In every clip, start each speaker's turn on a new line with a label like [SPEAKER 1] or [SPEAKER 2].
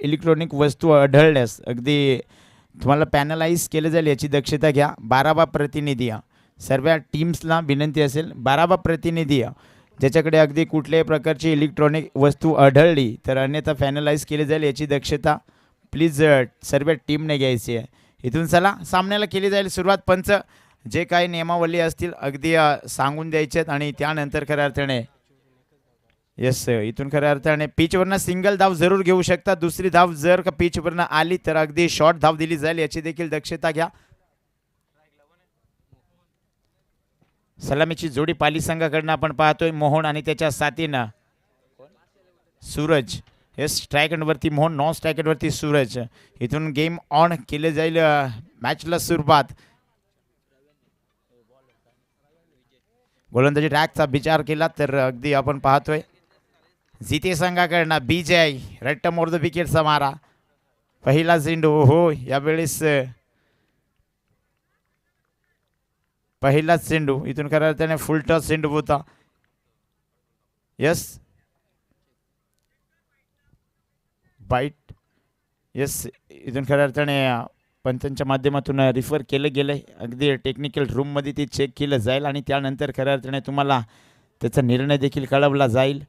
[SPEAKER 1] Electronic वस्तू आढळल्यास अगदी तुम्हाला पॅनलाइज केलं जाईल याची दक्षता घ्या. 12वा प्रतिनिधी या सर्व टीम्सला विनंती असेल, 12वा प्रतिनिधी या ज्याच्याकडे अगदी कुठल्याही प्रकारची इलेक्ट्रॉनिक वस्तू आढळली तर अन्यथा फॅनलाइज केली जाईल याची दक्षता प्लीज सर्व टीमने घ्यायची आहे. इथून चला सामन्याला केली जाईल सुरुवात. पंच जे काही नियमावली असतील अगदी सांगून द्यायच्यात आणि त्यानंतर खऱ्या अर्थाने येस इथून खऱ्या अर्थाने पिचवरनं सिंगल धाव जरूर घेऊ शकता. दुसरी धाव जर का पिचवरनं आली तर अगदी शॉर्ट धाव दिली जाईल याची देखील दक्षता घ्या. सलामीची जोडी पाली संघाकडनं आपण पाहतोय मोहन आणि त्याच्या साथीनं सूरज. हे स्ट्रायकवरती मोहन, नॉन स्ट्रायकवरती सूरज. इथून गेम ऑन केले जाईल मॅचला सुरुवात. गोलंदाजी ट्रॅकचा विचार केला तर अगदी आपण पाहतोय जिते संघाकडनं बीजय रट्ट मोर द विकेटचा मारा. पहिला चेंडू हो यावेळेस पहिलाच चेंडू इथून खऱ्या अर्थाने फुल टॉस चेंडू होता. यस बाईट यस इथून खऱ्या अर्थाने पंचांच्या माध्यमातून रिफर केलं गेलं आहे. अगदी टेक्निकल रूममध्ये ते चेक केलं जाईल आणि त्यानंतर खऱ्या अर्थाने तुम्हाला त्याचा निर्णय देखील कळवला जाईल.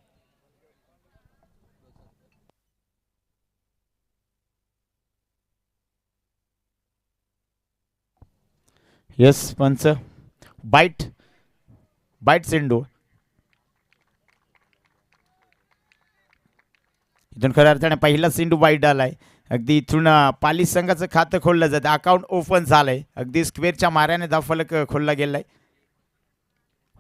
[SPEAKER 1] यस पंच बाईट बाईट चेंडू इथून खऱ्या अर्थाने पहिला चेंडू बाईट आलाय. अगदी इथून पाली संघाचं खातं खोललं जातं, अकाउंट ओपन झालंय. अगदी स्क्वेअरच्या माऱ्याने धावफलक खोलला गेलाय.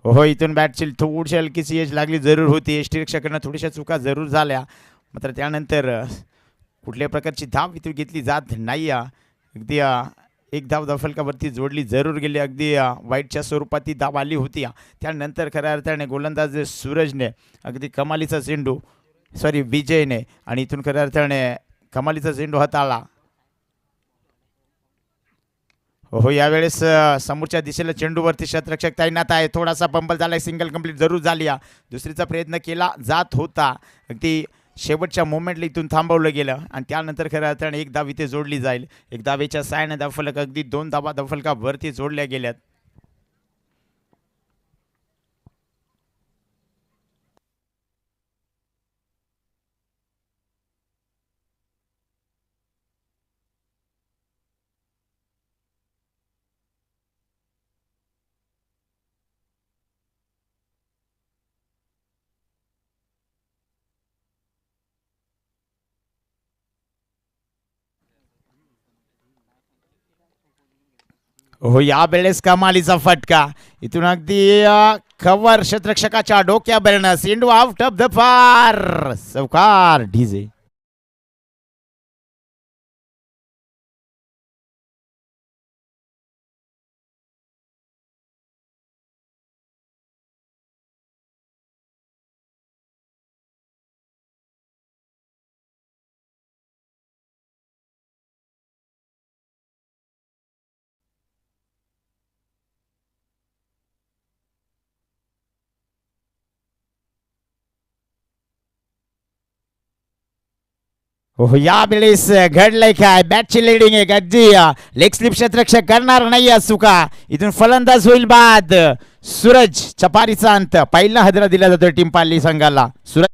[SPEAKER 1] हो इथून बॅटची थोडीशी हलकीची एज लागली जरूर होती. यष्टीरक्षकांना थोड्याशा चुका जरूर झाल्या मात्र त्यानंतर कुठल्याही प्रकारची धाव इथून घेतली जात नाही. अगदी एक धाव धावफलकावरती जोडली जरूर गेली. अगदी वाईटच्या स्वरूपात ती धाव आली होती. त्यानंतर खऱ्या अर्थाने गोलंदाज सूरजने अगदी कमालीचा चेंडू सॉरी विजयने आणि इथून खऱ्या अर्थाने कमालीचा चेंडू हाताळला. हो यावेळेस समोरच्या दिशेला चेंडूवरती शतरक्षक तैनात आहे. थोडासा पंबल झालाय, सिंगल कंप्लीट जरूर झाली. दुसरीचा प्रयत्न केला जात होता. अगदी शेवटच्या मोमेंटला इथून थांबवलं गेलं आणि त्यानंतर खऱ्या अर्थाने एक धाव इथे जोडली जाईल. एक धावेच्या साहाय्याने धावफलक अगदी 2 धावा धावफलकावरती जोडल्या गेल्यात. हो यावेळेस कमालीचा फटका इथून अगदी कव्हर क्षेत्ररक्षकाच्या डोक्यावरनं चेंडू आउट ऑफ द पार. सवकार डीजे हो यावेळेस घडलंय काय. बॅटची लिडिंग आहे. अगदी लेग स्लिप क्षेत्ररक्षक करणार नाही चुका. इथून फलंदाज होईल बाद. सूरज चपारीचा अंत. पहिला हदरा दिला जातो टीम पाली संघाला. सूरज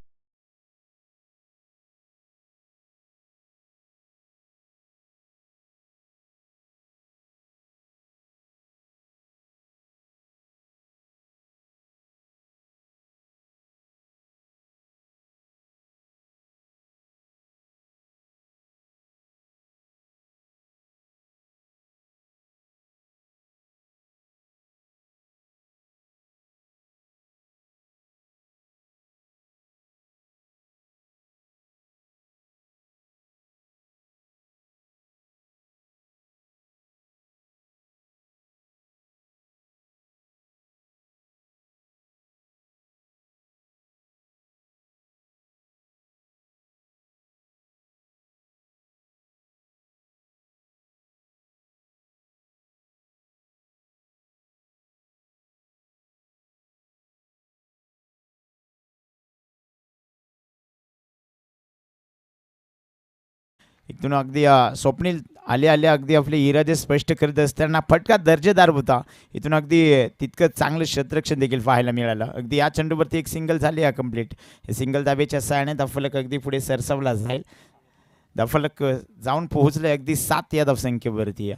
[SPEAKER 1] इथून अगदी स्वप्नील आले आले अगदी आपले इरादे स्पष्ट करीत असताना फटका दर्जेदार होता. इथून अगदी तितकं चांगलं क्षेत्ररक्षण देखील पाहायला मिळालं. अगदी या चेंडूवरती एक सिंगल झाली आहे कंप्लीट. हे सिंगल धाब्याच्या सहाय्याने धावफलक अगदी पुढे सरसावला जाईल. धावफलक जाऊन पोहोचले अगदी 7 या धावसंख्येवरती.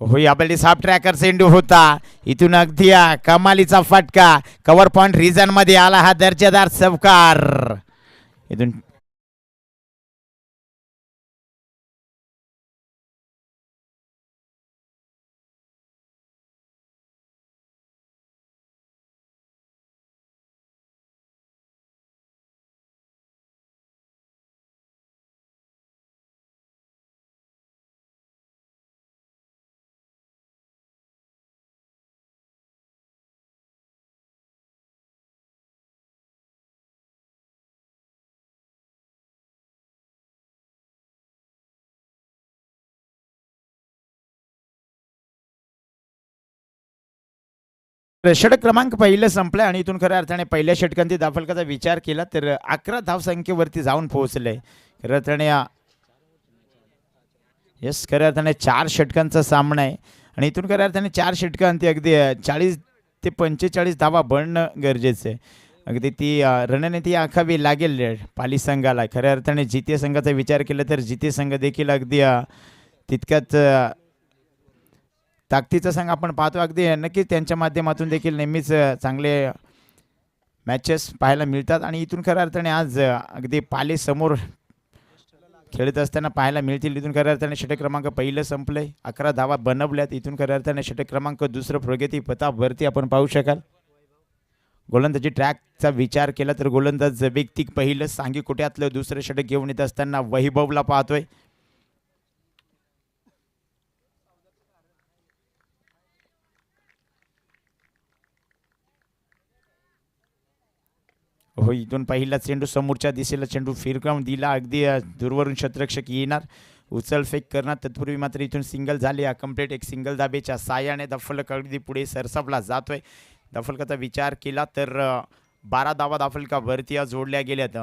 [SPEAKER 1] हो यावेळी साफ ट्रॅकर सेंडू होता. इथून अगदी कमालीचा फटका कव्हर पॉइंट रिजन मध्ये आला हा दर्जेदार चौकार. इथून षटक क्रमांक पहिलं संपलंय आणि इथून खऱ्या अर्थाने पहिल्या षटकांती धावफलकाचा विचार केला तर 11 धावसंख्येवरती जाऊन पोहोचलंय. खऱ्या अर्थाने येस खऱ्या अर्थाने 4 षटकांचा सामना आहे आणि इथून खऱ्या अर्थाने 4 षटकांती अगदी 40 ते 45 धावा बनणं गरजेचं आहे. अगदी ती रणनीती आखावी लागेल पाली संघाला. खऱ्या अर्थाने जिते संघाचा विचार केला तर जिते संघ देखील अगदी तितक्याच ताकदीचा संघ आपण पाहतो. अगदी नक्कीच त्यांच्या माध्यमातून देखील नेहमीच चांगले मॅचेस पाहायला मिळतात आणि इथून खऱ्या अर्थाने आज अगदी पाले समोर खेळत असताना पाहायला मिळतील. इथून खऱ्या अर्थाने षटक क्रमांक पहिलं संपलंय. 11 धावा बनवल्यात. इथून खऱ्या अर्थाने षटक क्रमांक दुसरं प्रगती पथावरती आपण पाहू शकाल. गोलंदाजी ट्रॅकचा विचार केला तर गोलंदाज व्यक्तिक पहिलं सांगी कोट्यातलं दुसरं षटक घेऊन येत असताना वैभवला पाहतोय. हो इथून पहिला चेंडू समोरच्या दिशेला चेंडू फिरकावून दिला. अगदी दूरवरून क्षेत्ररक्षक येणार उचल फेक करणार. तत्पूर्वी मात्र इथून सिंगल झाली. कंप्लीट एक सिंगल धाबेच्या साह्याने धावफलक अगदी पुढे सरसावला जातोय. धावफलकाचा विचार केला तर 12 धावा धावफलकावरती जोडल्या गेल्यात.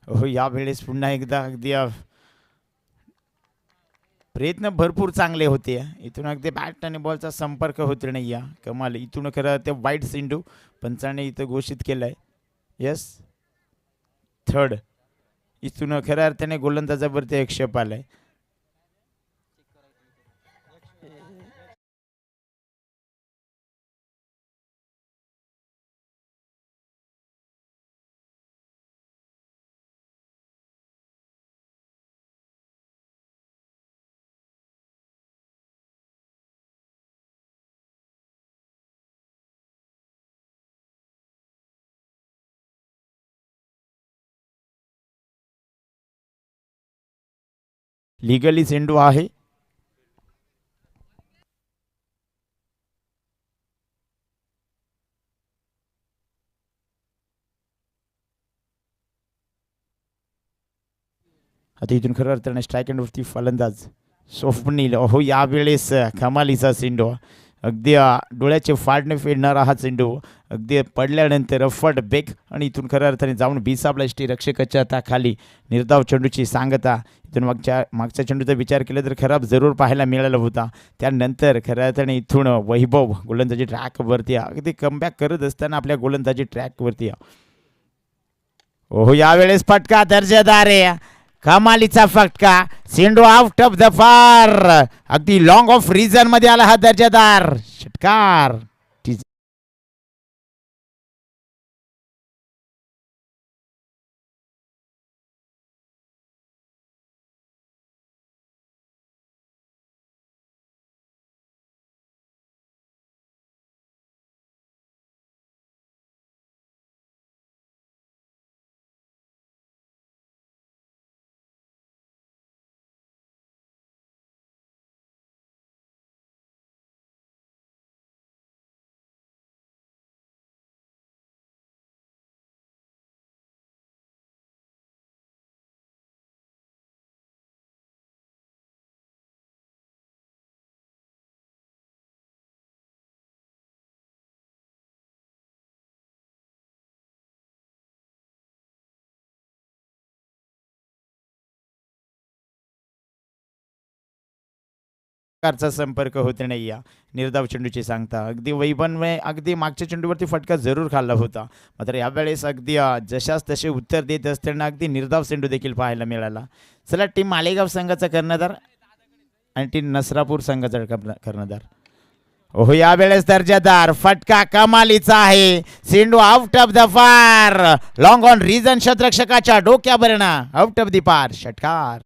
[SPEAKER 1] हो यावेळेस पुन्हा एकदा अगदी प्रयत्न भरपूर चांगले होते. इथून अगदी बॅट आणि बॉलचा संपर्क होत नाही. या कमाल. इथून खरं ते वाईट चेंडू पंचाने इथं घोषित केलाय. Yes third. इथून खऱ्या अर्थाने गोलंदाजावरती आक्षेप आलाय. लिगली चेंडू आहे. आता इथून खऱ्या अर्थाने स्ट्राईक अँड वरती फलंदाज स्वप्नील. हो यावेळेस कमालीचा चेंडू. अगदी डोळ्याचे फाडणे फेडणारा हा चेंडू. अगदी पडल्यानंतर अफट बेक आणि इथून खऱ्या अर्थाने जाऊन बिसापला रक्षकाच्या हाताखाली. निर्धाव चेंडूची सांगता. इथून मागच्या चेंडूचा विचार केला तर खराब जरूर पाहायला मिळाला होता. त्यानंतर खऱ्या अर्थाने इथून वैभव गोलंदाजी ट्रॅकवरती अगदी कमबॅक करत असताना आपल्या गोलंदाजी ट्रॅकवरती. हो यावेळेस फटका दर्जेदार आहे. कमालीचा फटका. चेंडू आउट ऑफ द फार. अगदी लॉंग ऑफ रिजन मध्ये आला हा दर्जेदार षटकार. कारचा संपर्क होत नाही या निर्धाव चेंडूची सांगता. अगदी वैभवने अगदी मागच्या चेंडूवरती फटका जरूर खाल्ला होता, मात्र यावेळेस अगदी जशास तसे उत्तर देत असताना अगदी निर्धाव चेंडू देखील पाहायला मिळाला. चला टीम मालेगाव संघाचा कर्णधार आणि टीम नसरापूर संघाचा कर्णधार. हो यावेळेस दर्जादार फटका कमालीचा आहे. चेंडू out of the park, long on region क्षेत्ररक्षकाच्या डोक्यावरनं आउट ऑफ द पार, षटकार.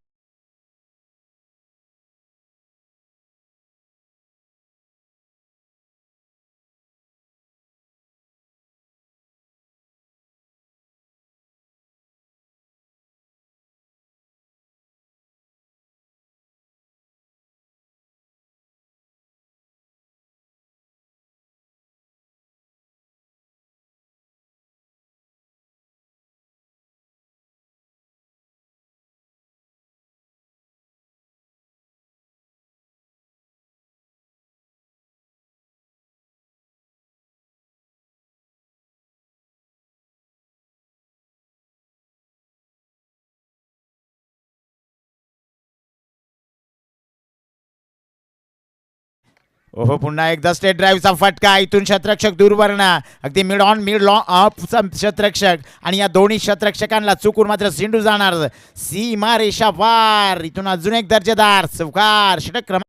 [SPEAKER 1] ओहो पुन्हा एकदा स्टेट ड्राईव्हचा फटका, इथून शतरक्षक दूरवरनं अगदी mid on mid long off शतरक्षक आणि या दोन्ही शतरक्षकांना चुकून मात्र सिंडू जाणार. सीमा रेषा पार, इथून अजून एक दर्जेदार चौकार, षटक क्रमांक.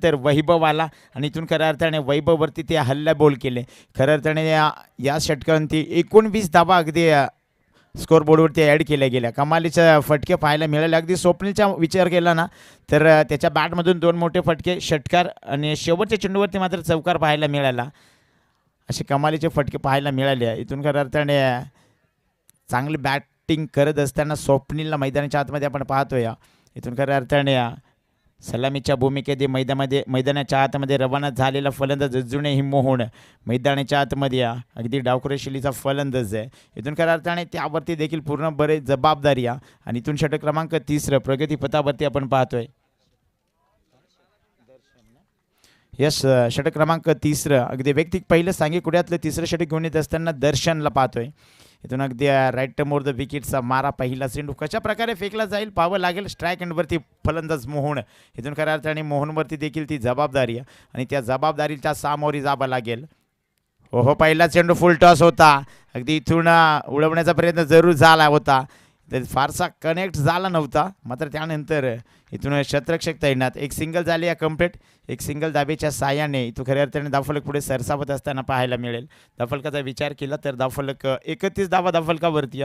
[SPEAKER 1] तर वैभव आला आणि इथून खऱ्या अर्थाने वैभववरती ते हल्ला बोल केले. खऱ्या अर्थाने या षटकांती 19 धावा अगदी स्कोर बोर्डवरती ॲड केल्या गेल्या. कमालीच्या फटके पाहायला मिळाले. अगदी स्वप्नीलचा विचार केला ना तर त्याच्या बॅटमधून 2 मोठे फटके, षटकार आणि शेवटच्या चेंडूवरती मात्र चौकार पाहायला मिळाला. असे कमालीचे फटके पाहायला मिळाले. इथून खऱ्या अर्थाने चांगली बॅटिंग करत असताना स्वप्नीलला मैदानाच्या आतमध्ये आपण पाहतोय. इथून खऱ्या अर्थाने सलामीच्या भूमिकेत मैदानाच्या आतमध्ये रवाना झालेला फलंदाज अजूनही मोहन मैदानाच्या आतमध्ये अगदी डावखुरे शैलीचा फलंदाज आहे. इथून खऱ्या अर्थाने त्यावरती देखील पूर्ण बरे जबाबदारी आणि इथून षटक क्रमांक 3 प्रगतीपथावरती आपण पाहतोय. यस षटक क्रमांक 3 अगदी वैयक्तिक पहिलं सांगे कुड्यातलं 3रं षटक घेऊन येत असताना दर्शनला पाहतोय. इथून अगदी राईट मोर द विकेटचा मारा, पहिला चेंडू कशा प्रकारे फेकला जाईल पाहावं लागेल. स्ट्राईक एंडवरती फलंदाज मोहन, इथून खऱ्या अर्थाने मोहनवरती देखील ती जबाबदारी आणि त्या जबाबदारीच्या सामोरी जावं लागेल. हो पहिला चेंडू फुल टॉस होता. अगदी इथून उडवण्याचा प्रयत्न जरूर झाला होता, तर फारसा कनेक्ट झाला नव्हता. मात्र त्यानंतर इथून शतरक्षक तैनात, एक सिंगल झाली या कम्प्लीट. एक सिंगल धाबेच्या साह्याने इथून खऱ्या अर्थाने धावफलक पुढे सरसावत असताना पाहायला मिळेल. धावफलकाचा विचार केला तर धावफलक 31 धावा धावफलकावरती.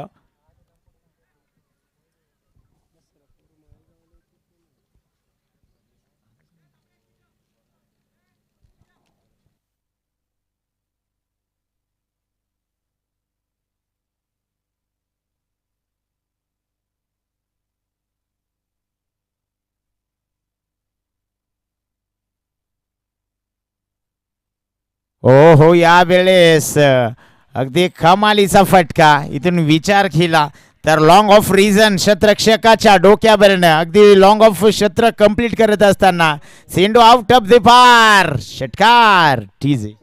[SPEAKER 1] हो यावेळेस अगदी कमालीचा फटका, इथून विचार केला तर लॉंग ऑफ रिझन शतरक्षकाच्या डोक्यावरनं अगदी लॉंग ऑफ शतक कंप्लीट करत असताना सेंडो आउट ऑफ द पार, षटकार. ठीक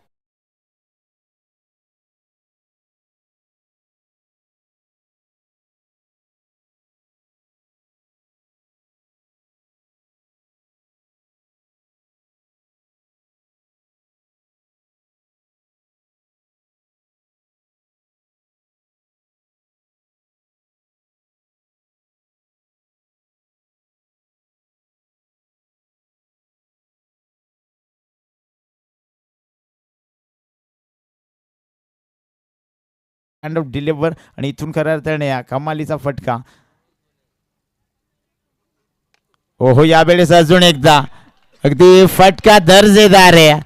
[SPEAKER 1] काइंड ऑफ डिलिव्हर आणि इथून खऱ्या अर्थाने कमालीचा फटका. ओहो यावेळेस अजून एकदा अगदी फटका दर्जेदार आहे.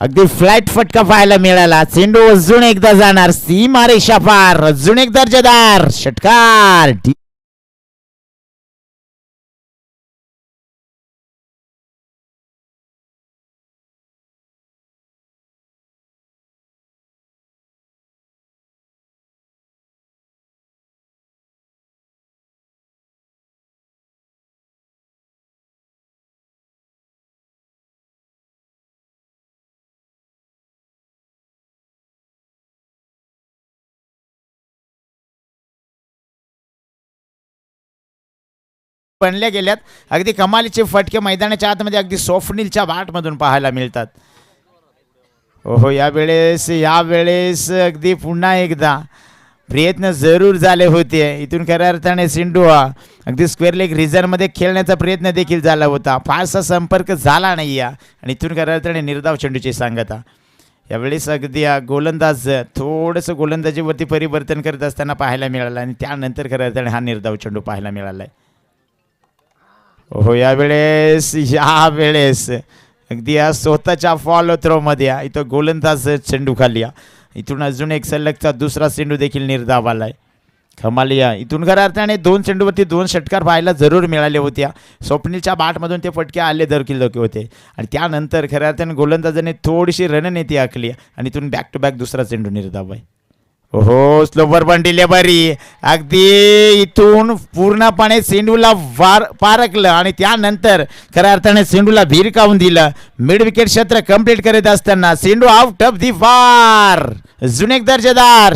[SPEAKER 1] अगदी फ्लॅट फटका पाहायला मिळाला. चेंडू अजून एकदा जाणार सीमारेषा पार. अजून एक दर्जेदार षटकार. बनल्या गेल्यात. अगदी कमालीचे फटके मैदानाच्या आतमध्ये अगदी स्वप्नीलच्या बाटमधून पाहायला मिळतात. ओहो यावेळेस अगदी पुन्हा एकदा प्रयत्न जरूर झाले होते. इथून खऱ्या अर्थाने सिंधू अगदी स्क्वेअर लेग रिझनमध्ये खेळण्याचा प्रयत्न देखील झाला होता. फारसा संपर्क झाला नाही आणि इथून खऱ्या अर्थाने निर्धाव चेंडूची सांगता. यावेळेस अगदी गोलंदाज थोडंसं गोलंदाजीवरती परिवर्तन करत असताना पाहायला मिळालं आणि त्यानंतर खऱ्या अर्थाने हा निर्धाव चेंडू पाहायला मिळाला आहे. हो यावेळेस अगदी या स्वतःच्या फॉलो थ्रोमध्ये इथं गोलंदाज चेंडू खाली इथून अजून एक सलगचा दुसरा चेंडू देखील निर्धाव आलाय. कमाली इथून खऱ्या अर्थाने 2 चेंडूवरती 2 षटकार पाहायला जरूर मिळाले होते. स्वप्नीलच्या बाटमधून ते फटके आले देखील होते आणि त्यानंतर खऱ्या अर्थाने गोलंदाजाने थोडीशी रणनीती आखली आणि इथून बॅक टू बॅक दुसरा चेंडू निर्धाव आहे. हो स्लोवर पण डिलेव्हरी अगदी इथून पूर्णपणे सेंडूला पारकलं आणि त्यानंतर खऱ्या अर्थाने सेंडूला भिरकावून दिलं. मिड विकेट क्षेत्र कंप्लीट करीत असताना सेंडू आउट ऑफ दी फार. अजून एक दर्जेदार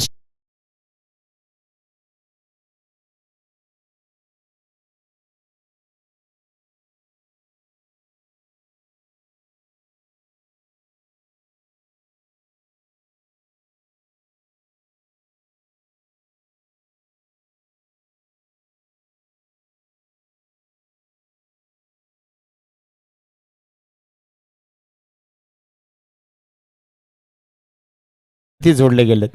[SPEAKER 1] ती जोडले गेलेत.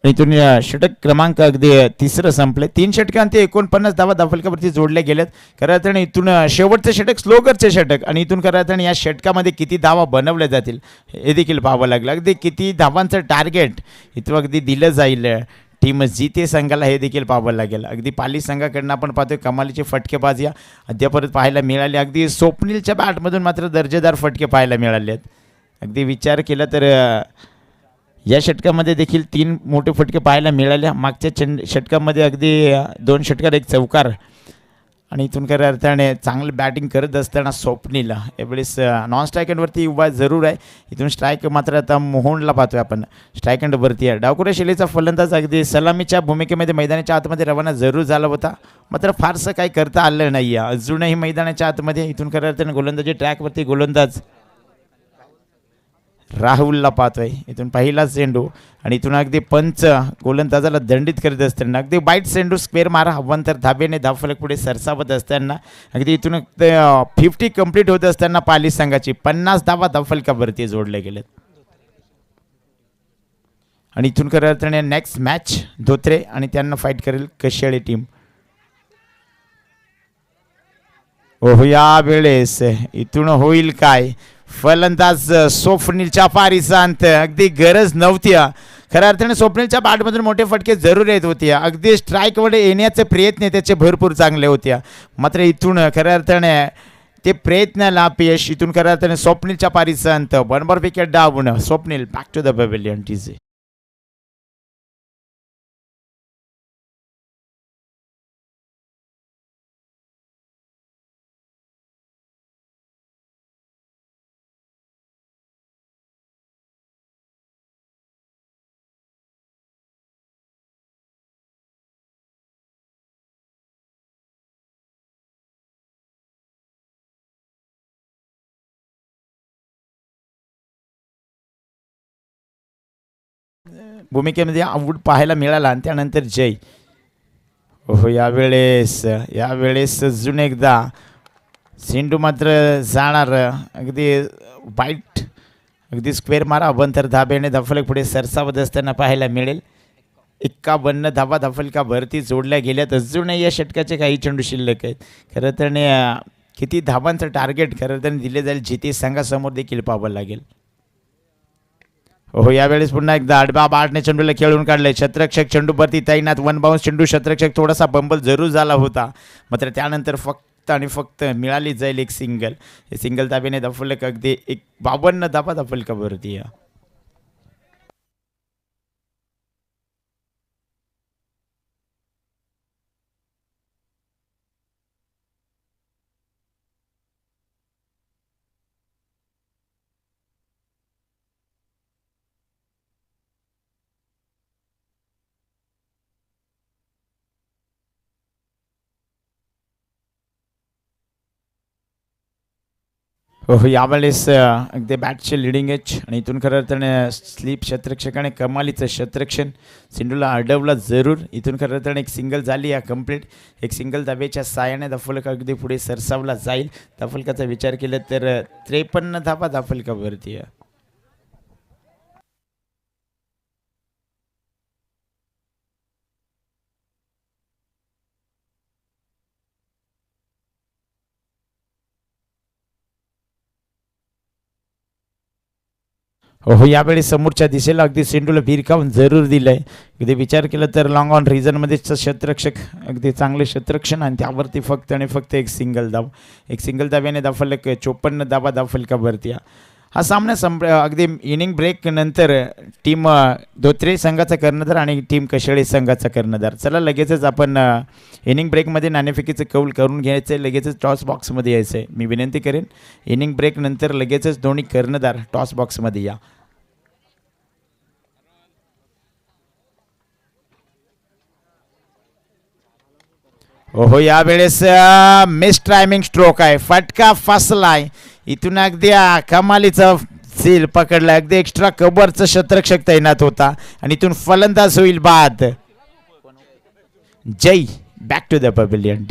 [SPEAKER 1] इथून षटक क्रमांक अगदी तिसरं संपले. 3 षटकांत 49 धावा धावफलकावरती जोडले गेलेत. खऱ्या अर्थाने इथून शेवटचं षटक स्लोगरचे षटक आणि इथून खऱ्या अर्थाने या षटकामध्ये किती धावा बनवल्या जातील हे देखील पाहावं लागलं. अगदी किती धावांचं टार्गेट इथं अगदी दिलं जाईल टीम जिते संघाला हे देखील पाहावं लागेल. अगदी पाली संघाकडनं आपण पाहतोय कमालीचे फटकेबाजी अद्यापर्यंत पाहायला मिळाले. अगदी स्वप्नीलच्या बॅटमधून मात्र दर्जेदार फटके पाहायला मिळाले आहेत. अगदी विचार केला तर या षटकामध्ये देखील 3 मोठे फटके पाहायला मिळाले. मागच्या षटकामध्ये अगदी 2 षटकार 1 चौकार आणि इथून खऱ्या अर्थाने चांगलं बॅटिंग करत असताना स्वप्नील यावेळेस नॉन स्ट्रायकंडवरती उभा जरूर आहे. इथून स्ट्राईक मात्र आता मोहनला पाहतोय आपण स्ट्रायकंडवरती आहे. डावखुऱ्या शैलीचा फलंदाज अगदी सलामीच्या भूमिकेमध्ये मैदानाच्या आतमध्ये रवाना जरूर झाला होता मात्र फारसं काही करता आलं नाही आहे. अजूनही मैदानाच्या आतमध्ये इथून खऱ्या अर्थाने गोलंदाजी ट्रॅकवरती गोलंदाज राहुलला पाहतोय. इथून पहिला चेंडू आणि इथून अगदी पंच गोलंदाजाला दंडित करीत असताना अगदी बाईट चेंडू स्क्वेअर मारा अव्वंतर धाबेने धावफलक पुढे सरसावत असताना अगदी इथून 50 कंप्लीट होत असताना पाली संघाची 50 धावा धावफलकावरती जोडले गेलेत. आणि इथून खऱ्या अर्थाने नेक्स्ट मॅच धोत्रे आणि त्यांना फाईट करेल कशाळी टीम. ओहो यावेळेस इथून होईल काय. फलंदाज स्वप्नीलच्या पारीचा अंत अगदी गरज नव्हती. खऱ्या अर्थाने स्वप्नीलच्या बॅटमधून मोठे फटके जरूर येत होते. अगदी स्ट्राईकवर येण्याचे प्रयत्न त्याचे भरपूर चांगले होते मात्र इथून खऱ्या अर्थाने ते प्रयत्नाला अपयश. इथून खऱ्या अर्थाने स्वप्नीलच्या पारीचा अंत. 1 more wicket down. Swapnil back to the pavilion TJ. भूमिकेमध्ये आऊट पाहायला मिळाला आणि त्यानंतर जय. हो यावेळेस अजून एकदा सिंधू मात्र जाणार. अगदी वाईट अगदी स्क्वेअर मारा, तर धाब्याने धाफलक पुढे सरसावत असताना पाहायला मिळेल. 51 धाबा धाफलकावरती जोडल्या गेल्यात. अजूनही या षटकाचे काही चेंडू शिल्लक आहेत. खरं तर किती धाबांचं टार्गेट खरं तर दिले जाईल जिथे संघासमोर देखील पाहावं लागेल. हो, यावेळेस पुन्हा एकदा आडबा बाडने चेंडूला खेळून काढले. क्षेत्ररक्षक चेंडूवरती तैनात. वन बाउन्स चेंडू. क्षेत्ररक्षक थोडासा बंबल जरूर झाला होता, मात्र त्यानंतर फक्त आणि फक्त मिळाली जाईल एक सिंगल. हे सिंगल धाब्याने धाफलक अगदी 52 धाबा धाफलकावरती. हो, यावेळेस अगदी बॅटचे लिडिंग एज आणि इथून खरं तर स्लीप क्षेत्ररक्षकाने कमालीचं क्षेत्ररक्षण सिंधूला अडवलं जरूर. इथून खरं तर एक सिंगल झाली या कंप्लीट. एक सिंगल धाब्याच्या साहाय्याने धाफलक अगदी पुढे सरसावला जाईल. धाफलकाचा विचार केला तर 53 धाबा धाफलकावरती. हो, यावेळी समोरच्या दिशेला अगदी सेंडूला भिरकावून जरूर दिलं आहे. अगदी विचार केला तर लॉंग ऑन रिझनमध्येच क्षेत्ररक्षक अगदी चांगले क्षेत्ररक्षण आणि त्यावरती फक्त आणि फक्त एक सिंगल धाव. एक सिंगल धाब्याने धाफलक 54 धाबा धाफलकावरती. हा सामना अगदी इनिंग ब्रेक नंतर टीम धोत्रे संघाचा कर्णधार आणि टीम कशाळे संघाचा कर्णधार. चला लगेचच आपण इनिंग ब्रेकमध्ये नाणेफेकीचं कौल करून घ्यायचं आहे. लगेचच टॉस बॉक्समध्ये यायचं आहे. मी विनंती करेन इनिंग ब्रेक नंतर लगेचच दोन्ही कर्णधार टॉस बॉक्समध्ये या. हो, यावेळेस मिस टायमिंग स्ट्रोक आहे. फटका फसलाय. इथून अगदी कमालीचा सील पकडला. अगदी एक्स्ट्रा कव्हरचं क्षेत्ररक्षक तैनात होता आणि इथून फलंदाज होईल बाद. जय back to the pavilion.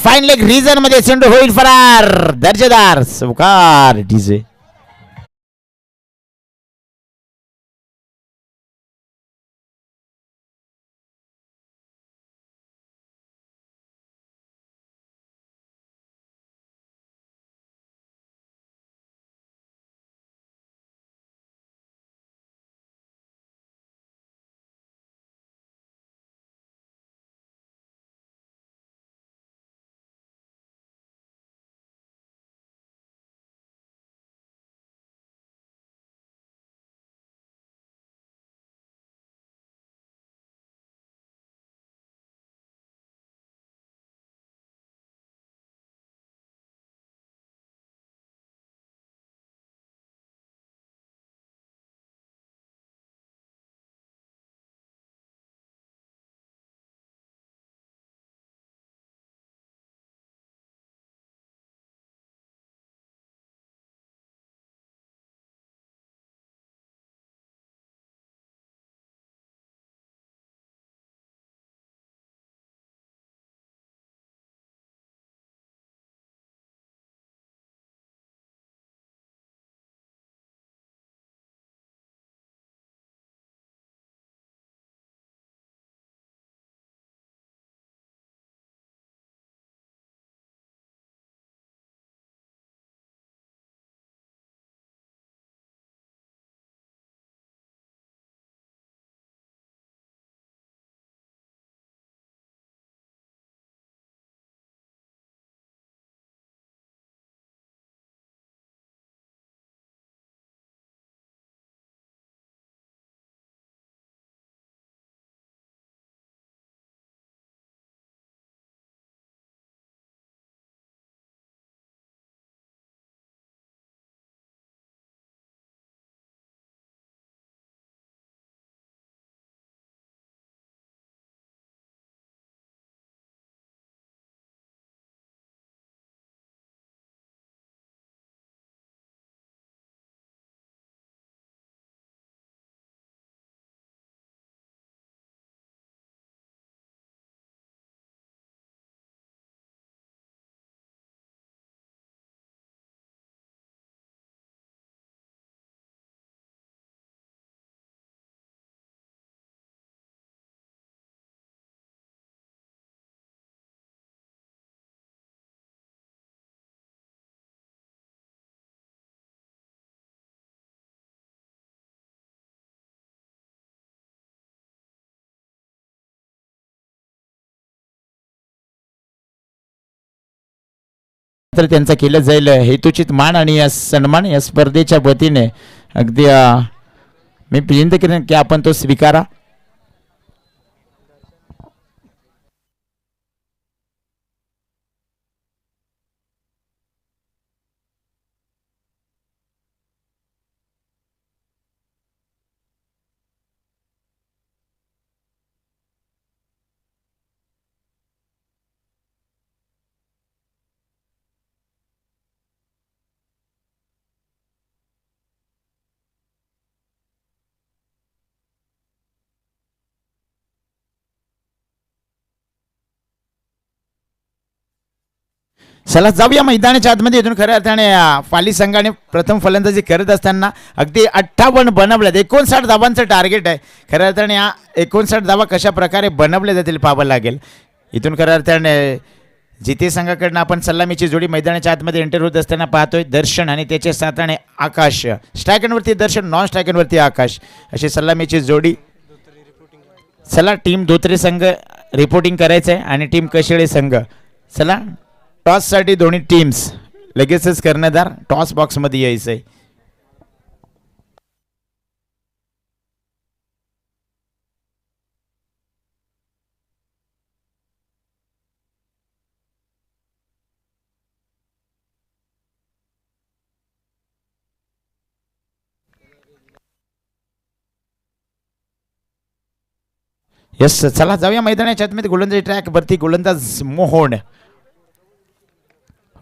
[SPEAKER 1] Fine leg region मध्ये चेंडू होईल फरार. दर्जेदार सवकार डीजे. तर त्यांचा केलं जाईल हेतुचित मान आणि या सन्मान या स्पर्धेच्या वतीने अगदी मी विनंती करेन की आपण तो स्वीकारा. चला जाऊया मैदानाच्या आतमध्ये. इथून खऱ्या अर्थाने पाली संघाने प्रथम फलंदाजी करत असताना अगदी 58 बनवल्यात. 59 धावांचं टार्गेट आहे. खऱ्या अर्थाने या 59 धावा कशा प्रकारे बनवल्या जातील पाहावं लागेल. इथून खऱ्या अर्थाने जिथे संघाकडनं आपण सलामीची जोडी मैदानाच्या आतमध्ये एंटर होत असताना पाहतोय. दर्शन आणि त्याचे साथाने आकाश. स्ट्रायकनवरती दर्शन, नॉन स्ट्रायकनवरती आकाश अशी सलामीची जोडी. चला टीम धोत्रे संघ रिपोर्टिंग करायचं आहे आणि टीम कशिळे संघ. चला टॉससाठी दोन्ही टीम्स लगेचच कर्णधार टॉस बॉक्समध्ये यायचं आहे. यस चला जाऊया मैदानाच्या आतमध्ये. गोलंदाजी ट्रॅक वरती गोलंदाज मोहन.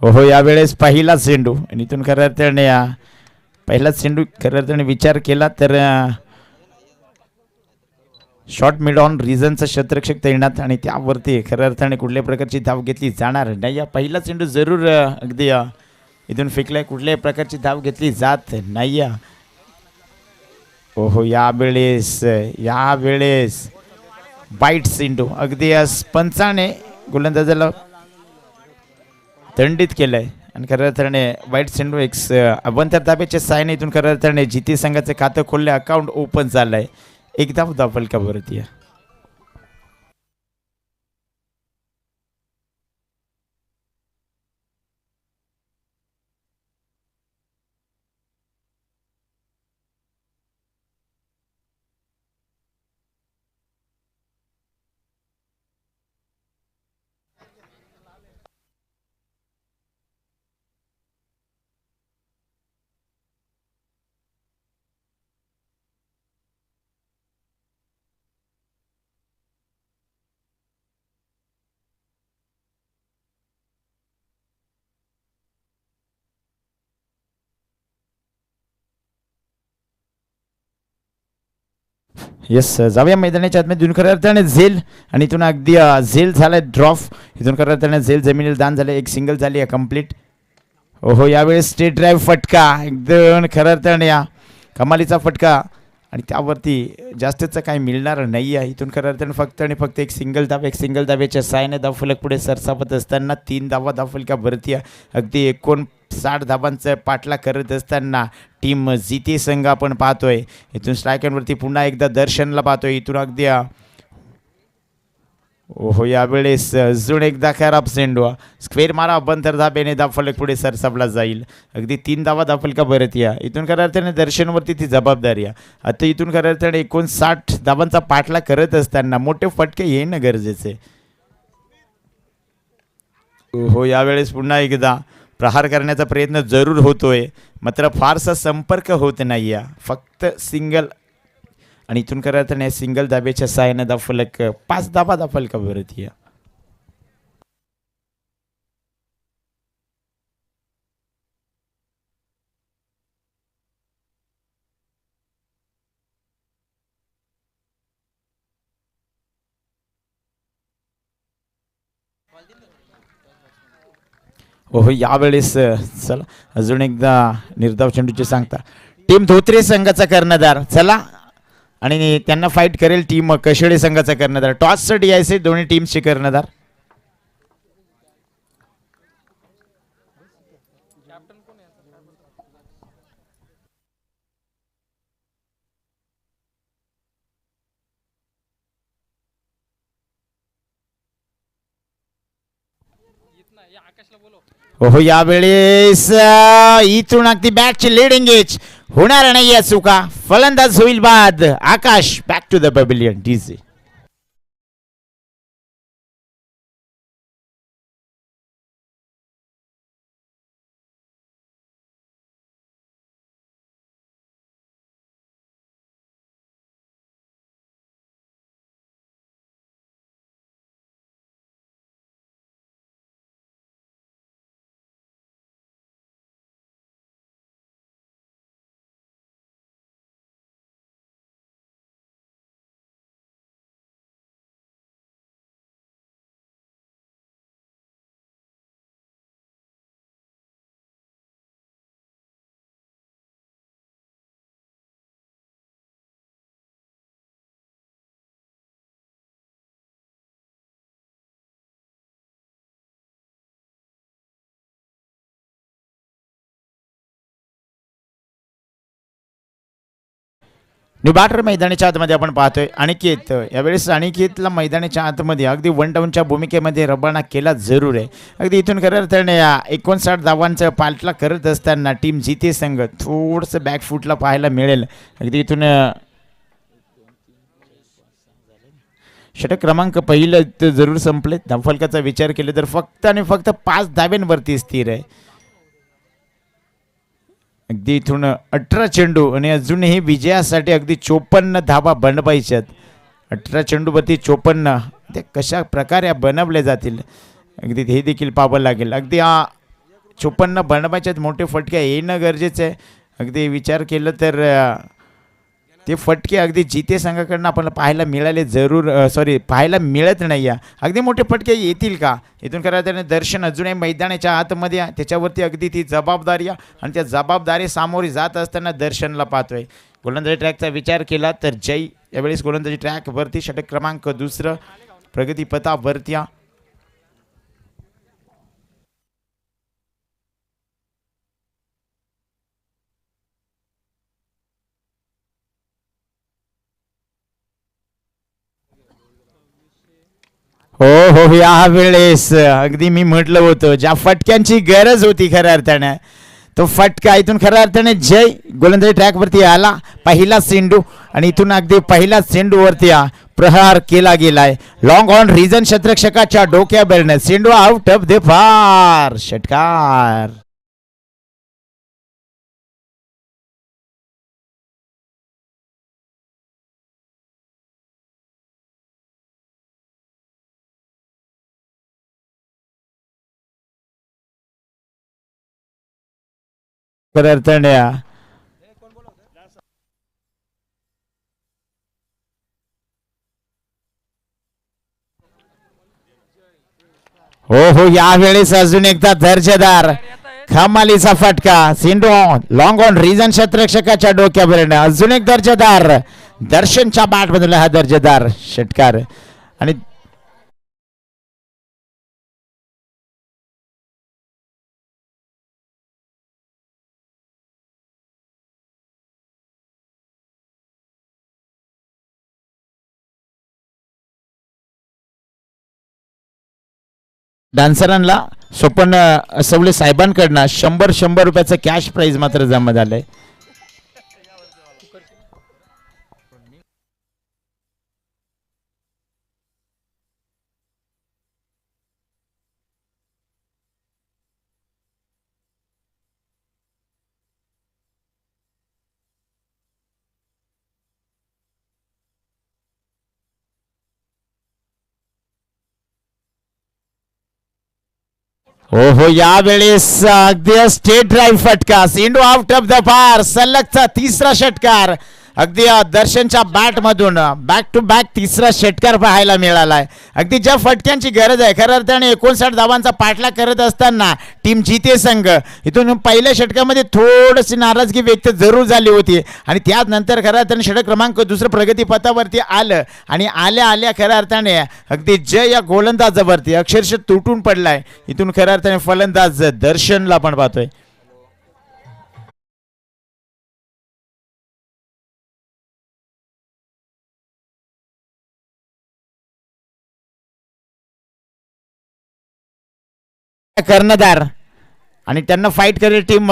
[SPEAKER 1] हो यावेळेस पहिला चेंडू आणि इथून खऱ्या अर्थाने पहिला चेंडू खऱ्या अर्थाने विचार केला तर शॉर्ट मिड ऑन रिझनचा शतरक्षक तैनात आणि त्यावरती खऱ्या अर्थाने कुठल्याही प्रकारची धाव घेतली जाणार नाही. या पहिला चेंडू जरूर अगदी इथून फेकलाय. कुठल्याही प्रकारची धाव घेतली जात नाही. ओहो यावेळेस वाईट चेंडू अगदी पंचाने गोलंदाजाला दंडित केलंय आणि खऱ्या अर्थाने वाईट चेंडू एक अभ्यंतर धाब्याच्या सायने इथून खऱ्या अर्थाने जिथे संघाचं खातं खोलले, अकाउंट ओपन झालंय. एक धाव फलकावरती. येस जाऊया मैदानाच्या आतमध्ये. इथून खऱ्या अर्थाने झेल आणि इथून अगदी झेल झालाय ड्रॉप. इथून खऱ्या अर्थाने झेल जमिनीला दान झालं. एक सिंगल झाली आहे कंप्लीट. ओहो यावेळेस स्ट्रेट ड्राईव्ह फटका एकदम खऱ्या अर्थाने कमालीचा फटका आणि त्यावरती जास्तचं काही मिळणार नाही आहे. इथून खऱ्या अर्थाने फक्त आणि फक्त एक सिंगल धाब्याच्या साहाय्याने धावफलक पुढे सरसावत असताना 3 धावा धावफलकावरती. अगदी 59 धावांचं पाठला करत असताना टीम जिथे संघ आपण पाहतोय. इथून स्ट्रायकरवरती पुन्हा एकदा दर्शनला पाहतोय. इथून अगदी ओहो यावेळेस अजून एकदा खराब चेंडू. स्क्वेअर मारा अभ्यंतर धाब्याने धावफलक पुढे सरसावला जाईल. अगदी 3 धावा धावफलका भरत या. इथून खऱ्या अर्थाने दर्शनवरती ती जबाबदारी आहे. आता इथून खऱ्या अर्थाने 59 धावांचा पाठला करत असताना मोठे फटके येणं गरजेचे. हो यावेळेस पुन्हा एकदा प्रहार करण्याचा प्रयत्न जरूर होतोय, मात्र फारसा संपर्क होत नाही. फक्त सिंगल आणि इथून खऱ्या अर्थाने सिंगल धाब्याच्या सहाय्याने धावफलक 5 धावा धावफलकावरती. हो यावेळेस चला अजून एकदा निर्धाव चेंडूचे सांगता टीम धोत्रे संघाचा कर्णधार. चला आणि त्यांना फाईट करेल टीम कशिळे संघाचा कर्णधार. टॉससाठी यायचे दोन्ही टीमचे कर्णधार. हो यावेळेस इथून अगदी बॅटची लीड एंगेज होणार नाही चुका. फलंदाज होईल बाद. Akash back to the pavilion. डीजे निबाटर मैदानाच्या आतमध्ये आपण पाहतोय अनिकेत. यावेळेस अनिकेतला मैदानाच्या आतमध्ये अगदी वन डाऊनच्या भूमिकेमध्ये रवाना केला जरूर आहे. अगदी इथून खऱ्या अर्थाने 59 धावांचं पालटला करत असताना टीम जिते संघ थोडंसं बॅकफूटला पाहायला मिळेल. अगदी इथून षटक क्रमांक पहिलं तर जरूर संपले. धावफलकाचा विचार केला तर फक्त आणि फक्त 5 धाब्यांवरती स्थिर आहे. अगदी इथून 18 चेंडू आणि अजूनही विजयासाठी अगदी 54 धावा बनवायच्यात. 18 चेंडूवरती 54 ते कशा प्रकारे बनवले जातील अगदी हे देखील पाहावं लागेल. अगदी 54 बनवायच्यात. मोठे फटके येणं गरजेचं आहे. अगदी विचार केलं तर ते फटके अगदी जिते संघाकडनं आपल्याला पाहायला मिळाले जरूर पाहायला मिळत नाही आहे. अगदी मोठे फटके येतील का इथून खरं त्याने दर्शन अजूनही मैदानाच्या आतमध्ये आहे. त्याच्यावरती अगदी ती जबाबदारी आहे आणि त्या जबाबदारी सामोरी जात असताना दर्शनला पाहतोय. गोलंदाजी ट्रॅकचा विचार केला तर जय यावेळेस गोलंदाजी ट्रॅकवरती षटक क्रमांक 2 प्रगतीपथावरती. हो हो यावेळेस अगदी मी म्हटलं होतं ज्या फटक्यांची गरज होती खऱ्या अर्थानं तो फटका इथून खऱ्या अर्थाने जय गोलंदाजी ट्रॅकवरती आला. पहिला चेंडू आणि इथून अगदी पहिला चेंडूवरती प्रहार केला गेलाय. लॉंग ऑन रिजन क्षेत्ररक्षकाच्या डोक्यावरनं चेंडू आउट ऑफ द पार. षटकार. खऱ्या अर्थाने हो हो यावेळेस अजून एकदा दर्जेदार खमालीचा फटका. सिंडो लॉंग ऑन रिजन क्षेत्ररक्षकाच्या डोक्यावरनं अजून एक दर्जेदार दर्शनच्या बॅट मधून हा दर्जेदार षटकार. आणि डान्सरांना स्वप्न सवले साहेबांकडनं 100 रुपयाचं कॅश प्राइज मात्र जमा झालंय. हो हो यावेळेस अगदी स्टेट ड्राईव्ह फटका. सिंडू आउट ऑफ द पार. सलगचा तिसरा षटकार अगदी दर्शनच्या बॅट मधून बॅक टू बॅक तिसरा षटकार पाहायला मिळालाय. अगदी ज्या फटक्यांची गरज आहे खऱ्या अर्थाने 59 धावांचा पाठलाग करत असताना टीम जिते संघ इथून पहिल्या षटकामध्ये थोडीशी नाराजगी व्यक्त जरूर झाली होती आणि त्यानंतर खऱ्या अर्थाने षटक क्रमांक 2 प्रगतीपथावरती आलं आणि आल्या आल्या खऱ्या अर्थाने अगदी जय या गोलंदाजावरती अक्षरशः तुटून पडलाय. इथून खऱ्या अर्थाने फलंदाज दर्शनला पण पाहतोय. कर्णधार आणि त्यांना फाईट करेल टीम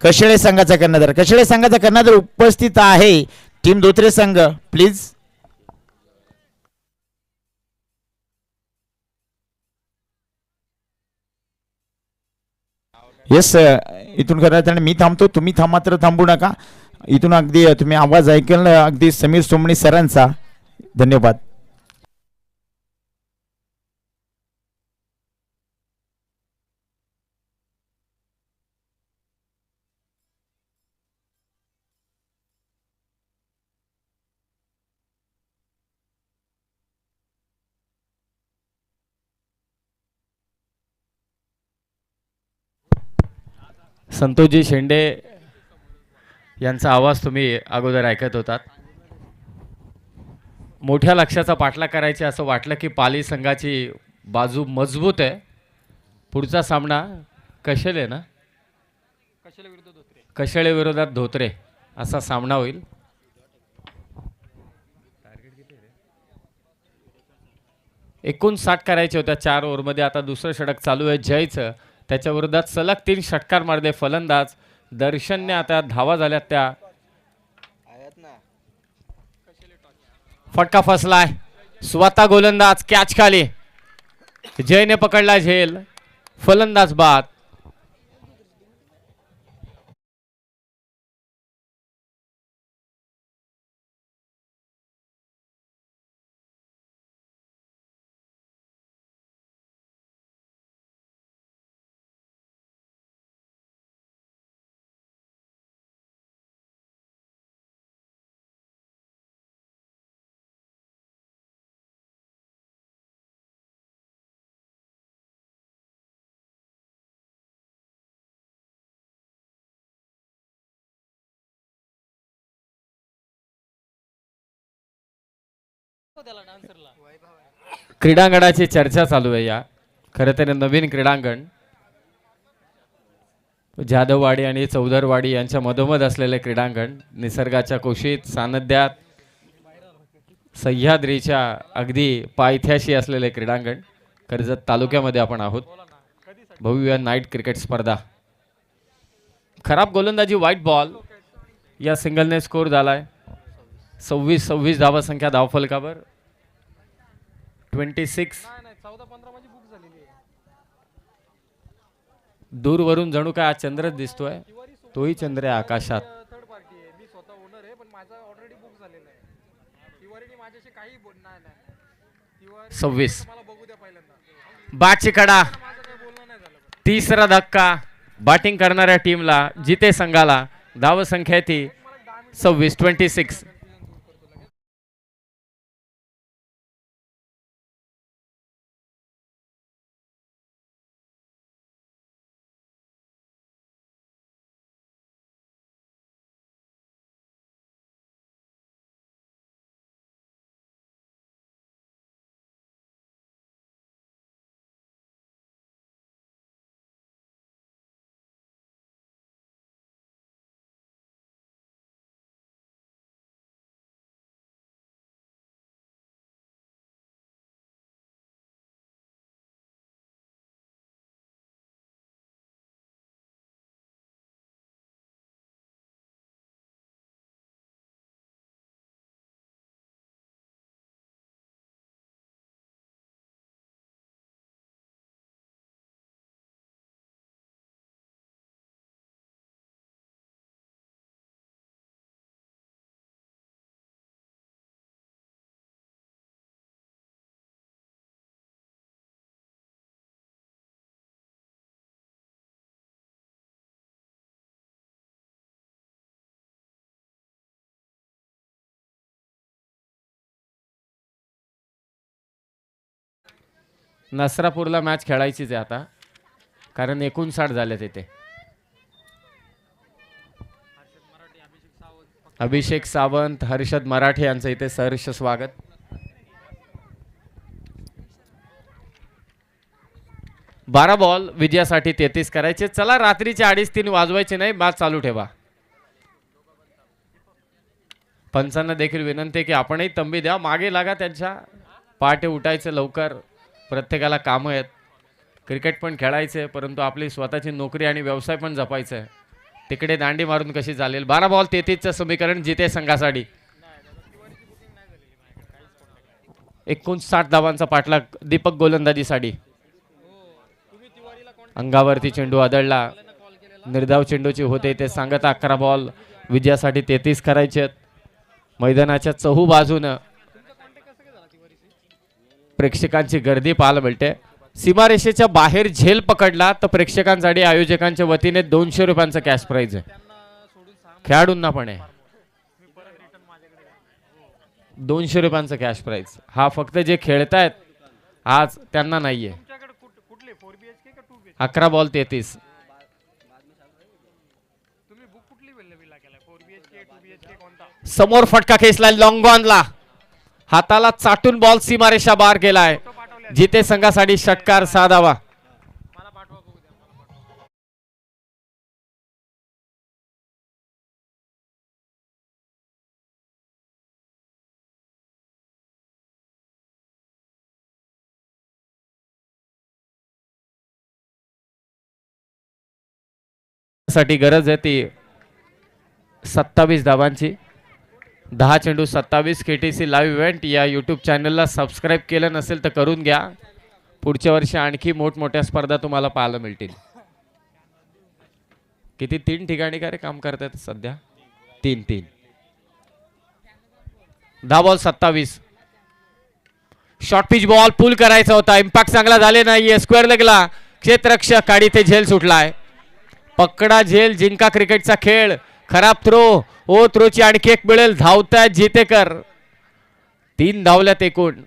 [SPEAKER 1] कशेळे संघाचा कर्णधार. कशेळे संघाचा कर्णधार उपस्थित आहे. टीम धोत्रे संघ प्लीज. येस इथून करत मी थांबतो, तुम्ही मात्र थांबू नका. इथून अगदी तुम्ही आवाज ऐकल अगदी समीर सोमणी सरांचा. धन्यवाद.
[SPEAKER 2] संतोषजी शेंडे यांचा आवाज तुम्ही अगोदर ऐकत होतात. मोठ्या लक्ष्याचा पाठलाग करायचे असं वाटलं की पाली संघाची बाजू मजबूत आहे. पुढचा सामना कशेळे ना, कशेळे विरोधात धोत्रे असा सामना होईल. एकूण 60 करायचे होत्या 4 ओव्हरमध्ये. आता दुसरं षटक चालू आहे जयचं. त्याच्या विरोधात सलग 3 षटकार मारले फलंदाज दर्शनने. आता धावा झाल्यात त्या. फटका फसलाय. स्वतः गोलंदाज कॅच खाली. जयने पकडला झेल. फलंदाज बाद. क्रीडांगणाची चर्चा चालू आहे. या खरं तर नवीन क्रीडांगण जाधववाडी आणि चौधरवाडी यांच्या मधोमध असलेले क्रीडांगण, निसर्गाच्या कुशीत सान्निध्यात सह्याद्रीच्या अगदी पायथ्याशी असलेले क्रीडांगण कर्जत तालुक्यामध्ये आपण आहोत. भव्य नाईट क्रिकेट स्पर्धा. खराब गोलंदाजी व्हाईट बॉल. या सिंगलने स्कोर झालाय 26 धावा संख्या धावफलकावर. 26 दूरवरून जणू काय चंद्रच दिसतोय. तोही चंद्र आहे आकाशात. 26 बाची कडा. तिसरा धक्का बॅटिंग करणाऱ्या टीमला, जिते संघाला. धाव संख्या ती 26. नसरापूरला मॅच खेळायचीच आहे आता, कारण 59 झाले तिथे. अभिषेक सावंत, हर्षद मराठे यांचं इथे सहर्ष स्वागत. बारा बॉल विजयासाठी 33 करायचे. चला रात्रीचे 2:30-3 वाजवायचे नाही, मॅच चालू ठेवा. पंचांना देखील विनंती की आपणही तंबी द्या, मागे लागा त्यांच्या. पहाटे उठायचं लवकर, प्रत्येकाला कामं आहेत. क्रिकेट पण खेळायचं आहे, परंतु आपली स्वतःची नोकरी आणि व्यवसाय पण जपायचा आहे. तिकडे दांडी मारून कशी चालेल. 12 बॉल 33चं समीकरण जिते संघासाठी. 59 धावांचा पाठलाग दीपक गोलंदाजीसाठी. अंगावरती चेंडू आदळला. निर्धाव चेंडूची होते ते सांगत 11 बॉल विजयासाठी 33 करायचे. मैदानाच्या चहू बाजूनं प्रेक्षकांची गर्दी पाहायला मिळते. सीमारेषेच्या बाहेर झेल पकडला तर प्रेक्षकांसाठी आयोजकांच्या वतीने 200 रुपयांचं कॅश प्राइज आहे. खेळाडूंना पण आहे 200 रुपयांचं कॅश प्राइज. हा फक्त जे खेळतायत आज त्यांना नाहीये. 11 बॉल 33. समोर फटका खेचला लॉंगॉनला. हाताला चाटून बॉल सीमारेषा बाहेर गेलाय. जिते संघासाठी षटकार साधावा. साठी गरज आहे ती 27 धावांची. 10 चेंडू 27. KTC लाईव्ह इव्हेंट या यूट्यूब चॅनलला सबस्क्राईब केलं नसेल तर करून घ्या. पुढच्या वर्षी आणखी मोठमोठ्या स्पर्धा तुम्हाला पाहायला मिळतील. किती 3 ठिकाणी का रे काम करतात सध्या? 3 10 बॉल 27. शॉर्ट पिच बॉल पुल करायचा होता. इम्पॅक्ट चांगला झाले नाहीये. स्क्वेअर लेगला क्षेत्ररक्षक काढी ते झेल सुटलाय. पकडा झेल जिंका क्रिकेटचा खेळ. खराब थ्रो. ओ थ्रोची आणखी एक मिळेल. धावतायत जितेकर. 3 धावल्यात एकूण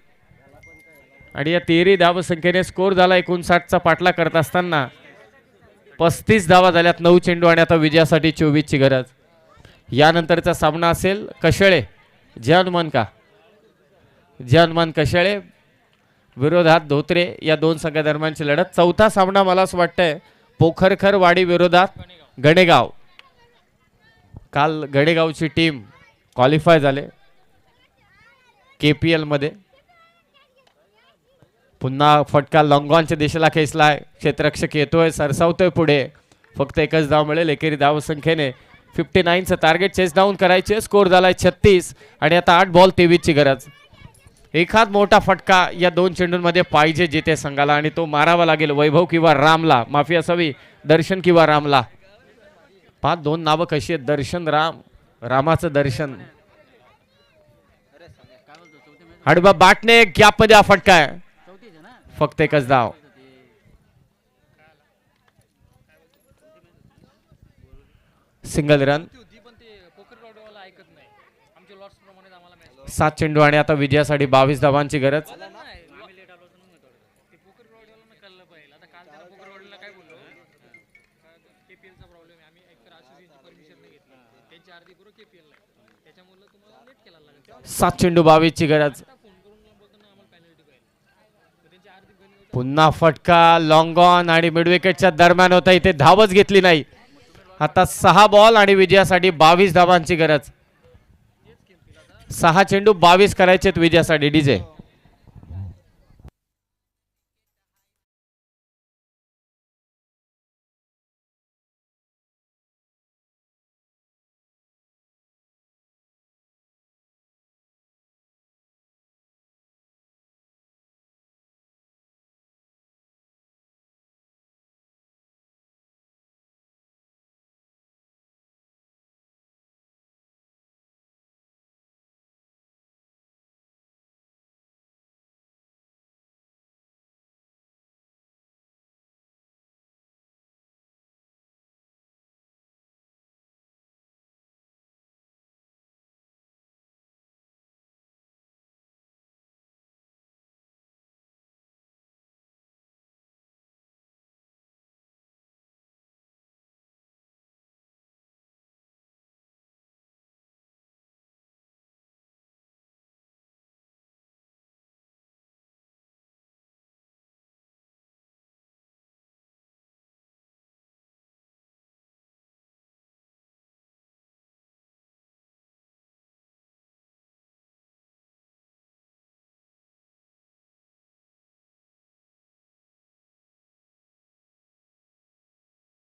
[SPEAKER 2] आणि या 13 धाव संख्येने स्कोर झाला 59चा पाठला करत असताना 35 धावा झाल्यात. 9 चेंडू आणि आता विजयासाठी 24 ची गरज. यानंतरचा सामना असेल कशळे जय हनुमान कशळे विरोधात धोत्रे या दोन संघादरम्यानची लढत. चौथा सामना मला असं वाटतंय पोखरखर वाडी विरोधात गणेगाव. काल गणेगावची टीम क्वालिफाय झाले KPL मध्ये. पुन्हा फटका लॉंगॉनच्या दिशेला खेचलाय. क्षेत्ररक्षक येतोय सरसावतोय पुढे. फक्त एकच धाव मिळेल. एकेरी धाव संख्येने 59चं टार्गेट चेस डाऊन करायचे. स्कोर झालाय 36 आणि आता 8 बॉल 23 ची गरज. एखाद मोठा फटका या 2 चेंडूंमध्ये पाहिजे जिथे संघाला आणि तो मारावा लागेल वैभव किंवा रामला. माफी असावी दर्शन किंवा रामला. 5-2 नावं कशी आहेत? दर्शन राम. रामाचं दर्शन. हडबा बाटने गॅप मध्ये हा फटका आहे. फक्त एकच धाव. Single run. 7 चेंडू आणि आता विजयासाठी 22 धावांची गरज. सात चेंडू 22 ची गरज. पुन्हा फटका लॉंग ऑन आणि मिड विकेटच्या दरम्यान होता. इथे धावच घेतली नाही. आता 6 बॉल आणि विजयासाठी 22 धावांची गरज. 6 चेंडू 22 करायचे विजयासाठी. डीजे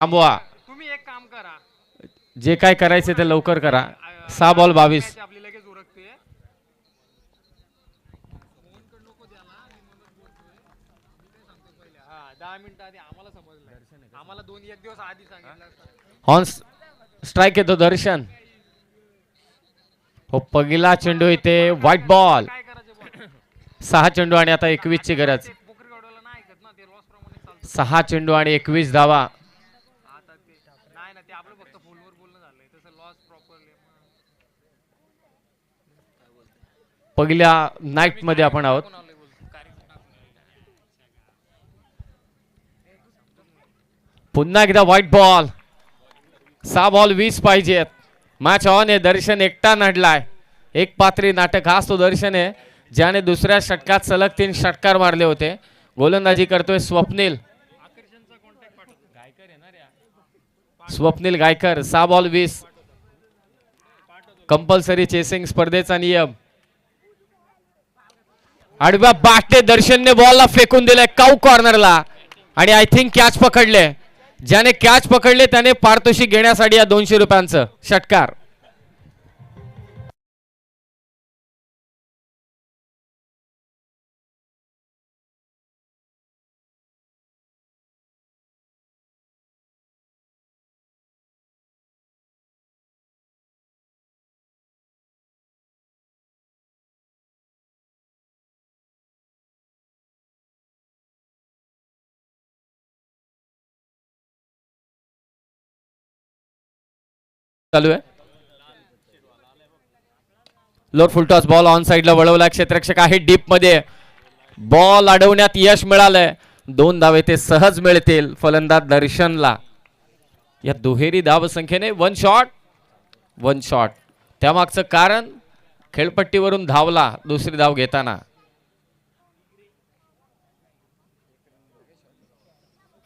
[SPEAKER 2] थांबवा.
[SPEAKER 3] तुम्ही एक काम करा,
[SPEAKER 2] जे काय करायचे ते लवकर करा. 6 बॉल 22.
[SPEAKER 3] आपली लगेच उरकते. हा 10 मिनिटं आधी आम्हाला समजलं, आम्हाला 1 दिवस आधी सांगितलं असतं.
[SPEAKER 2] ऑन स्ट्राइक येतो दर्शन. हो पहिला चेंडू इथे व्हाईट बॉल.
[SPEAKER 3] काय करायचं बॉल
[SPEAKER 2] 6 चेंडू आणि आता 21 ची गरज.
[SPEAKER 3] पोकरी गाडवायला नाही ऐकत ना, ते लॉस प्रमाणे चालतं.
[SPEAKER 2] 6 चेंडू आणि 21 धावा.
[SPEAKER 3] आता ते नाही ना, ते आपलं फक्त फोनवर बोलणं झालंय, तसं लॉस प्रॉपरली
[SPEAKER 2] पहिल्या नाईट मध्ये आपण आहोत. पुन्हा एकदा व्हाईट बॉल. 6 बॉल 20 पाहिजेत. मॅच ऑन आहे. दर्शन एकटा नडलाय. एक पात्री नाटक हाच तो दर्शन आहे ज्याने दुसऱ्या षटकात सलग 3 षटकार मारले होते. गोलंदाजी करतोय Swapnil. Swapnil Gaykar. 6 ball 20. Compulsory chasing स्पर्धेचा नियम. आडव्या बाटे दर्शनने बॉलला फेकून दिलाय काऊ कॉर्नरला आणि आय थिंक कॅच पकडले. ज्याने कॅच पकडले त्याने पारितोषिक घेण्यासाठी या 200 रुपयांचं षटकार. चालू आहे. लोअर फुलटॉस बॉल ऑन साइडला वळवला. क्षेत्ररक्षक आहे डीप मध्ये. बॉल अडवण्यात यश मिळालंय. 2 धावे ते सहज मिळतील फलंदाज दर्शनला. या दुहेरी धाव संख्येने 1 शॉट. त्यामागचं कारण खेळपट्टीवरून धावला दुसरी धाव घेताना.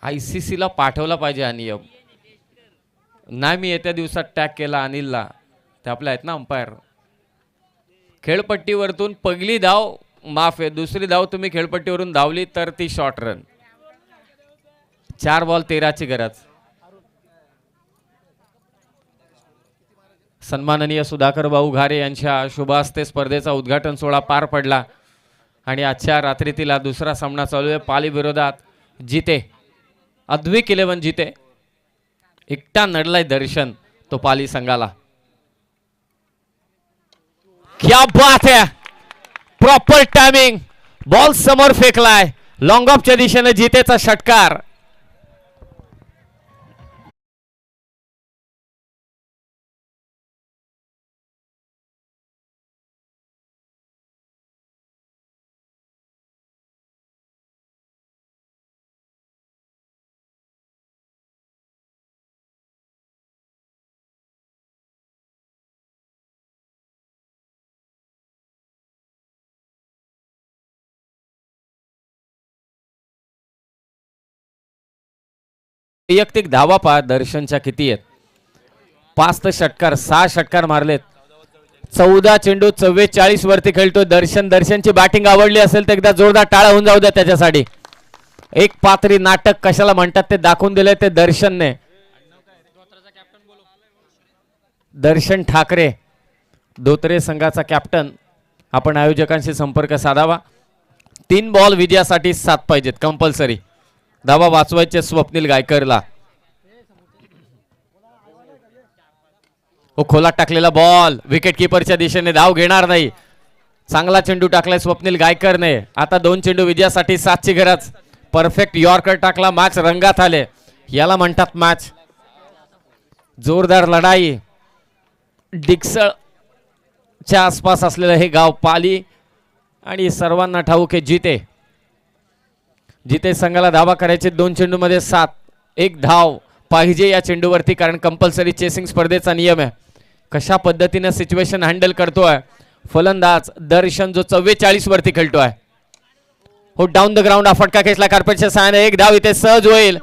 [SPEAKER 2] ICC ला पाठवला पाहिजे हा नियम. नाही मी येत्या दिवसात टॅग केला अनिलला. ते आपले आहेत ना अंपायर. खेळपट्टीवरतून पहिली धाव माफ आहे. दुसरी धाव तुम्ही खेळपट्टीवरून धावली तर ती शॉर्ट रन. 4 बॉल 13 ची गरज. सन्माननीय सुधाकर भाऊ घारे यांच्या शुभ हस्ते स्पर्धेचा उद्घाटन सोहळा पार पडला आणि आजच्या रात्रीतील दुसरा सामना चालू आहे. पाली विरोधात जिते. अद्विक 11 जिते. एकटा नडलाय दर्शन तो पाली संघाला. क्या बात है. Proper timing. बॉल समोर फेकलाय. लॉंग ऑफच्या दिशेने जितेचा षटकार. वैयक्तिक धावा पहा दर्शनच्या किती आहेत. 5 तर षटकार. 6 षटकार मारलेत. 14 चेंडू 44 वरती खेळतोय दर्शन. दर्शनची बॅटिंग आवडली असेल तर एकदा जोरदार टाळा होऊन जाऊ द्या त्याच्यासाठी. एक पात्री नाटक कशाला म्हणतात ते दाखवून दिले ते दर्शनने. दर्शन ठाकरे धोत्रे संघाचा कॅप्टन. आपण आयोजकांशी संपर्क साधावा. 3 बॉल विजयासाठी 7 पाहिजेत कंपल्सरी. धावा वाचवायचे स्वप्नील गायकरला. खोला टाकलेला बॉल विकेट किपरच्या दिशेने धाव घेणार नाही. चांगला चेंडू टाकलाय स्वप्नील गायकरने. आता 2 चेंडू विजयासाठी 7 ची गरज. परफेक्ट यॉर्कर टाकला. मॅच रंगात आले. याला म्हणतात मॅच. जोरदार लढाई. डिक्सळच्या आसपास असलेलं हे गाव पाली आणि सर्वांना ठाऊक आहे जिते. जिते संघाला धावा करायचे. 2 चेंडू मध्ये 7. 1 धाव पाहिजे या चेंडूवरती कारण कंपल्सरी चेसिंग स्पर्धेचा नियम आहे. कशा पद्धतीने सिच्युएशन हँडल करतोय फलंदाज दर्शन जो 44 वरती खेळतोय. हो डाऊन द ग्राउंड. फटका खेचला कार्पेटच्या सहाय्याने. 1 धाव इथे सहज होईल.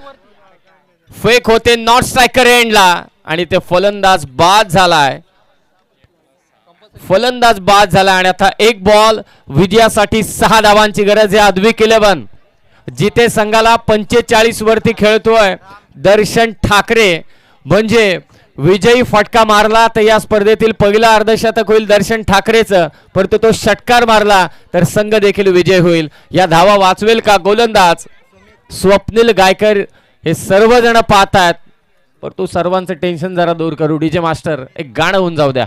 [SPEAKER 2] फेक होते नॉट स्ट्रायकर एंडला आणि ते फलंदाज बाद झालाय. फलंदाज बाद झाला आणि आता 1 बॉल विजयासाठी 6 धावांची गरज आहे. अद्विक 11 जिते संघाला 45 वरती खेळतोय. दर्शन ठाकरे म्हणजे विजयी फटका मारला तर या स्पर्धेतील पहिला अर्धशतक होईल दर्शन ठाकरेचं, परंतु तो षटकार मारला तर संघ देखील विजय होईल. या धावा वाचवेल का गोलंदाज स्वप्नील गायकर हे सर्वजण पाहतात, परंतु सर्वांचं टेन्शन जरा दूर करू. डीजे मास्टर एक गाणं होऊन जाऊ द्या.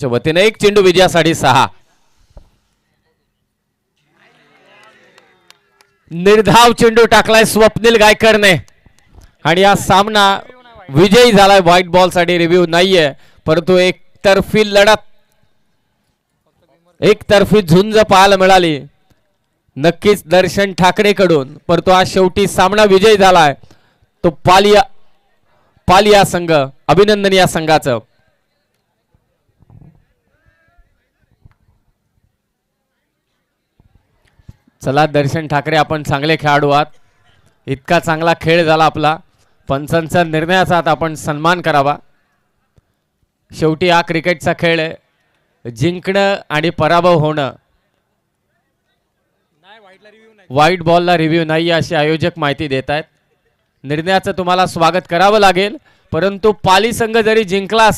[SPEAKER 2] च्या वतीने एक चेंडू विजयासाठी 6. निर्धाव चेंडू टाकलाय स्वप्नील गायकरने आणि हा सामना विजयी झालाय. व्हाईट बॉल साठी रिव्ह्यू नाहीये, परंतु एकतर्फी लढत, एकतर्फी झुंज पाहायला मिळाली नक्कीच दर्शन ठाकरे कडून, परंतु आज शेवटी सामना विजयी झालाय तो पालिया संघ. अभिनंदन या संघाचं. चला दर्शन ठाकरे, आपण चांगले खेळाडू आहात, इतका चांगला खेळ झाला आपला, पंचांचा निर्णयाचा आता आपण सन्मान करावा. शेवटी हा क्रिकेटचा खेळ आहे, जिंकणं आणि पराभव होणं. व्हाईट बॉलला रिव्ह्यू नाही अशी आयोजक माहिती देत आहेत. निर्णयाचं तुम्हाला स्वागत करावं लागेल, परंतु पाली संघ जरी जिंकला